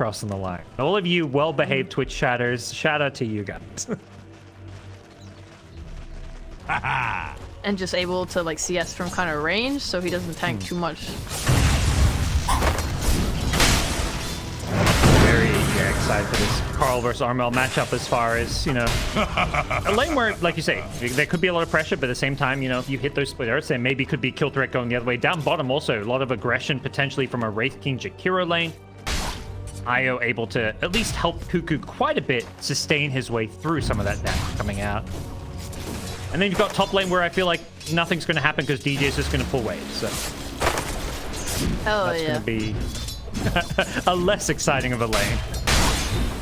crossing the line. All of you well-behaved Twitch chatters, shout out to you guys. And just able to like CS from kind of range, so he doesn't tank too much. Very excited for this Carl versus Armel matchup as far as, you know, a lane where, like you say, there could be a lot of pressure, but at the same time, you know, if you hit those split earths, there maybe could be kill threat going the other way. Down bottom also, a lot of aggression potentially from a Wraith King Jakiro lane. Io able to at least help Cuckoo quite a bit sustain his way through some of that damage coming out. And then you've got top lane where I feel like nothing's going to happen because DJ is just going to pull waves. So that's going to be a less exciting of a lane.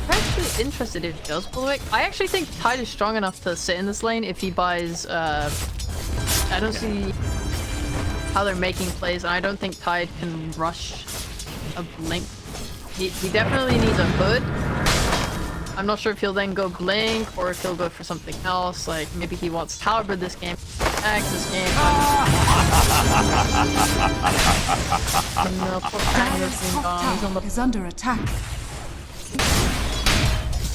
I'm actually interested if he does pull away. I actually think Tide is strong enough to sit in this lane if he buys... I don't see how they're making plays, and I don't think Tide can rush a Blink. He definitely needs a hood. I'm not sure if he'll then go Blink or if he'll go for something else. Like, maybe he wants Caliber this game, Axe this game. Is under attack.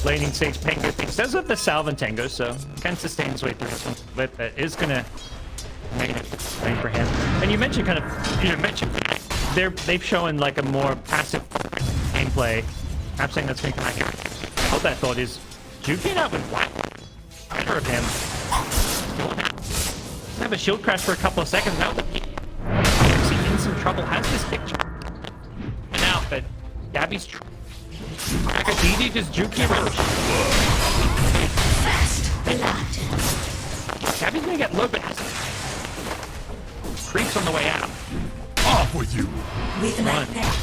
Laning Sage Pengu thinks does have the Salve Tango, so can sustain his way through this one. But that is gonna make it lane for him. And you mentioned kind of, you mentioned they've shown like a more passive gameplay. I'm saying that's going to come out here. What that thought is, Jukin out with what? Better of him. Have a shield crash for a couple of seconds. Now that he's in some trouble, has this picture. And out, but Gabbi's DD just Juki around. Gabbi's gonna get low, but creeps on the way out. Off with you! With my pack.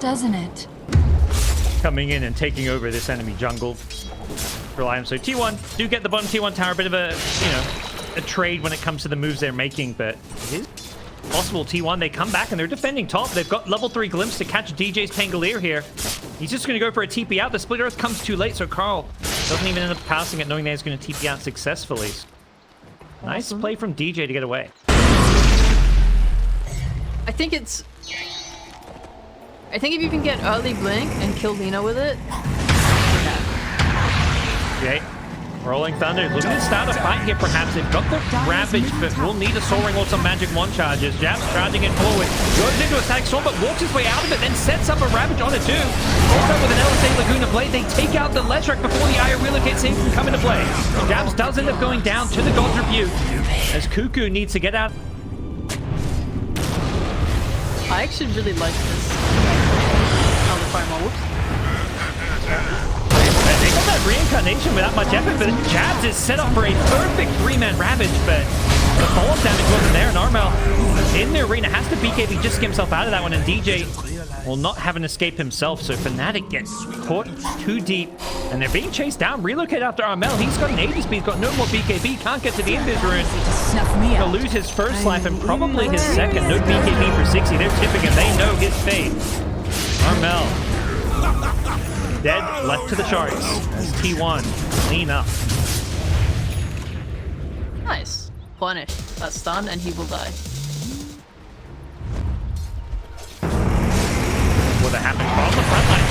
Doesn't it? Coming in and taking over this enemy jungle. Rely on. So T1 do get the bottom T1 tower, a bit of a, you know, a trade when it comes to the moves they're making, but it is possible. T1, they come back and they're defending top. They've got level 3 glimpse to catch DJ's Pangolier here. He's just going to go for a TP out. The split earth comes too late, so Carl doesn't even end up passing it, knowing that he's going to TP out successfully. Nice play from DJ to get away. I think if you can get early Blink and kill Lina with it. Okay. Rolling Thunder looking to start a fight here perhaps. They've got the Ravage, but we'll need a Soaring or some Magic 1 charges. Jabs charging it forward. Goes into a Static Storm, but walks his way out of it, then sets up a Ravage on it too. Also with an LSA Laguna Blade, they take out the Leshrac before the Io relocates in can come into play. Jabs does end up going down to the God's Rebuke as Cuckoo needs to get out. I actually really like this. They got that reincarnation without much effort, but Jabs is set up for a perfect 3-man Ravage, but the follow-up damage wasn't there, and Armel in the arena has to BKB just to get himself out of that one, and DJ will not have an escape himself, so Fnatic gets caught too deep, and they're being chased down. Relocate after Armel. He's got an 80 speed, got no more BKB, can't get to the Invis rune. He'll lose his first life and probably his second. No BKB for 60. They're tipping him. They know his fate. Armel dead, left to the sharks as T1 clean up. Nice. Punish that stun and he will die. What happened from the front line?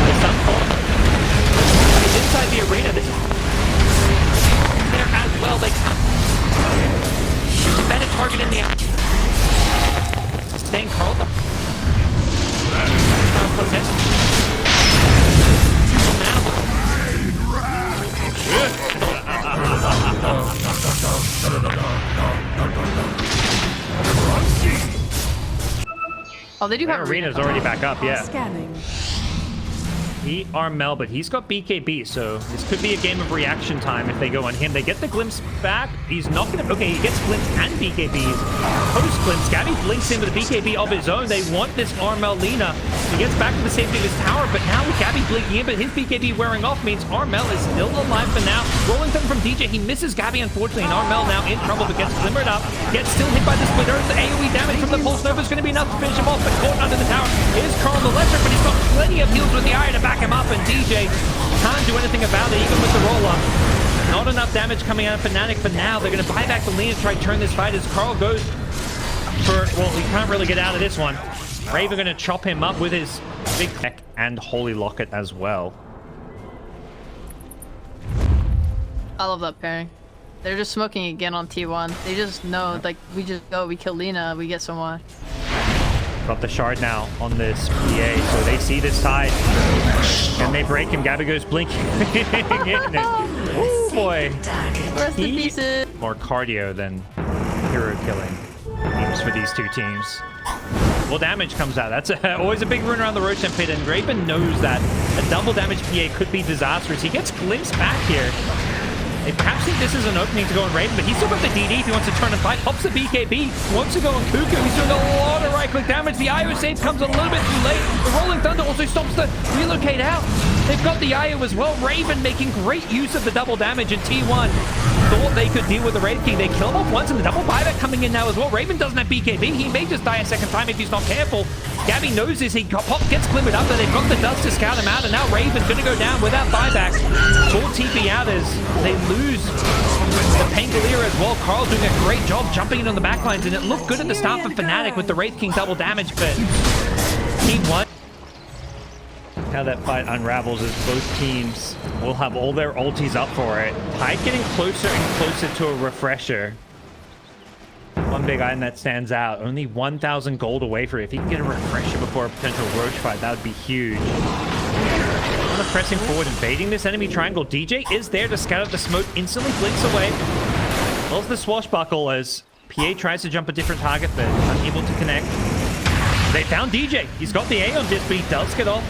The stun pull. He's inside the arena. This is there as well. They come. Oh, they do have Arena's already back up, yeah. Scanning. He Armel, but he's got BKB, so this could be a game of reaction time if they go on him. They get the glimpse back. He's not gonna... Okay, he gets glimpse and BKBs. Post-glimpse, Gabbi blinks into the BKB of his own. They want this Armel Lina. He gets back to the safety of his tower, but now with Gabbi blinking in, but his BKB wearing off means Armel is still alive for now. Rolling them from DJ. He misses Gabbi, unfortunately, and Armel now in trouble, but gets glimmered up. Gets still hit by the split earth. The AoE damage from the Pulse Nova is going to be enough to finish him off, but caught under the tower is Carl the Lesser, but he's got plenty of heals with the Eye to back him up, and DJ can't do anything about it, even with the roll-up. Not enough damage coming out of Fnatic for now. They're going to buy back the lead and try to turn this fight as Carl goes for... Well, he can't really get out of this one. Raven going to chop him up with his big tech and Holy Locket as well. I love that pairing. They're just smoking again on T1. They just know, like, we just go, we kill Lina, we get someone. Got the shard now on this PA, so they see this side. And they break him. Gabbi goes blinking. Oh boy. Rest in pieces. More cardio than hero killing teams for these two teams. Well, damage comes out. That's always a big rune around the Roshan pit, and Raven knows that a double damage PA could be disastrous. He gets glimpsed back here. They perhaps think this is an opening to go on Raven, but he's still got the DD if he wants to turn and fight. Pops the BKB, wants to go on Cuckoo. He's doing a lot of right-click damage. The IO save comes a little bit too late. The Rolling Thunder also stops the relocate out. They've got the IO as well. Raven making great use of the double damage in T1. Thought they could deal with the Wraith King. They kill him off once, and the double buyback coming in now as well. Raven doesn't have BKB. He may just die a second time if he's not careful. Gabbi knows this. He gets glimmered up, and they've got the dust to scout him out, and now Raven's going to go down without buyback. Full TP out as they lose the Pangolier as well. Carl doing a great job jumping in on the backlines, and it looked good at the start for Fnatic with the Wraith King double damage, but Team 1. How that fight unravels is both teams will have all their ultis up for it. Tide getting closer and closer to a refresher. One big item that stands out, only 1,000 gold away for it. If he can get a refresher before a potential Roach fight, that would be huge. Pressing forward, invading this enemy triangle. DJ is there to scout out the smoke, instantly blinks away. Pulls the swashbuckle as PA tries to jump a different target, but unable to connect. They found DJ. He's got the A on this, but he does get off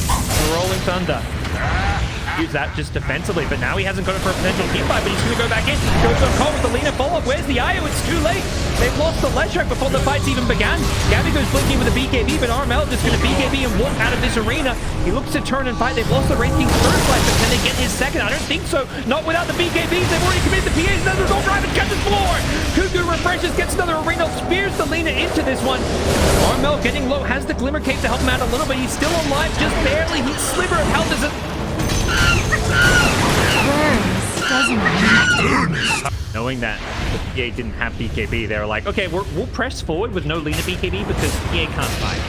the Rolling Thunder. Use that just defensively, but now he hasn't got it for a potential team fight, but he's going to go back in. Goes on call with the Lina follow-up. Where's the IO? It's too late. They've lost the Leshrac before the fight's even began. Gabbi goes blinking with a BKB, but Armel just going to BKB and walk out of this arena. He looks to turn and fight. They've lost the Wraith King's first life, but can they get his second? I don't think so. Not without the BKBs. They've already committed the PAs. Another gold drive and catches floor. Cuckoo refreshes, gets another arena, spears the Lina into this one. Armel getting low, has the Glimmer Cape to help him out a little bit. He's still alive, just barely. His sliver of health isn't... Knowing that the PA didn't have BKB, they were like, okay, we'll press forward with no Lina BKB because PA can't fight.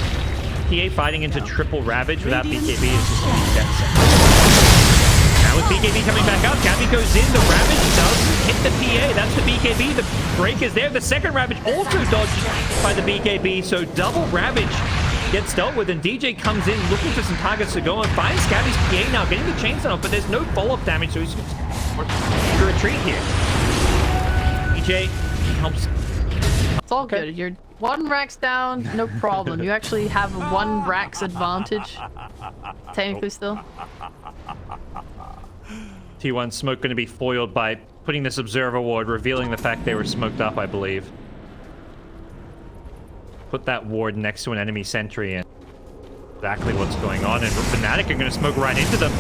PA fighting into triple Ravage without BKB is just a death sentence. Now with BKB coming back up, Gabbi goes in, the Ravage does hit the PA, that's the BKB, the break is there, the second Ravage also dodged by the BKB, so double Ravage gets dealt with, and DJ comes in looking for some targets to go on, finds Gabbi's PA now, getting the chains off, but there's no follow-up damage, so he's to retreat here. DJ helps. It's all good. You're 1 Rax down, no problem. You actually have 1 Rax advantage. Technically still. T1 smoke going to be foiled by putting this Observer ward, revealing the fact they were smoked up, I believe. Put that ward next to an enemy sentry and exactly what's going on, and Fnatic are going to smoke right into them.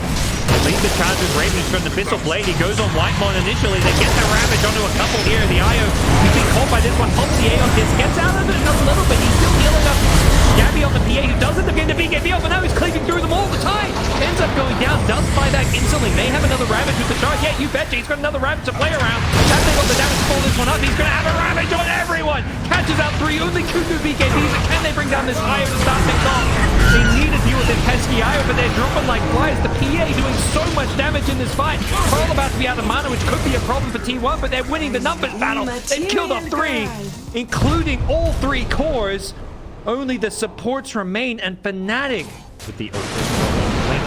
They lead the charge with Raven, who's got an Abyssal Blade. He goes on Whitemon initially. They get the Ravage onto a couple here. The IO, he's been caught by this one. Pulls the A on this, gets out of it a little bit. He's still healing up Gabbi on the PA, who does end up getting the BKB off, but now he's cleaving through them all the time. Ends up going down, does buy back instantly. May have another Ravage with the charge. Yeah, you betcha. He's got another Ravage to play around. That's able to damage to pull this one up. He's going to have a Ravage on everyone. Catches out 3, only Cuckoo BKBs. And can they bring down this IO to start things off? They need to deal with this pesky IO, but they're dropping like flies. The PA doing so much damage in this fight. Carl about to be out of mana, which could be a problem for T1, but they're winning the numbers battle. They've killed off 3, including all 3 cores. Only the supports remain, and Fnatic with the open blink.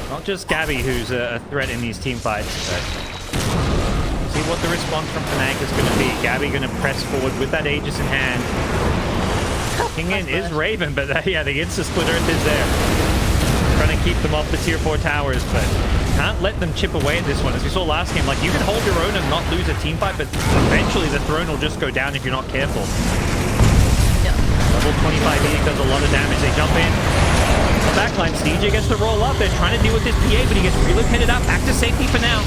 Not just Gabbi, who's a threat in these team fights, but see what the response from Fnatic is going to be. Gabbi going to press forward with that Aegis in hand. Walking in is Raven, but yeah, the insta-split Earth is there. Trying to keep them off the tier 4 towers, but can't let them chip away at this one. As we saw last game, like, you can hold your own and not lose a team fight, but eventually the throne will just go down if you're not careful. Yeah. Level 25 Edict does a lot of damage. They jump in. The backline, DJ gets to roll up. They're trying to deal with this PA, but he gets relocated out. Back to safety for now.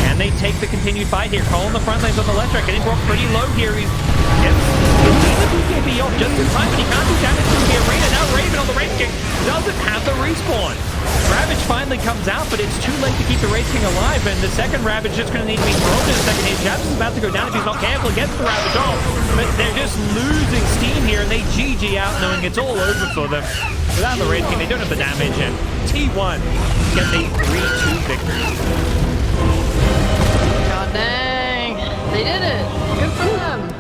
And they take the continued fight here. Cole on the front lanes on the left track, getting brought pretty low here. He's the BKB off just in time, but he can't do damage to the arena. Now Raven on the Wraith King doesn't have the respawn. Ravage finally comes out, but it's too late to keep the Wraith King alive, and the second Ravage is just going to need to be thrown in the second hit. Jabs is about to go down if he's not careful. He gets the Ravage off, but they're just losing steam here, and they GG out knowing it's all over for them. Without the Wraith King, they don't have the damage, and T1 gets a 3-2 victory. God dang. They did it. Good for them.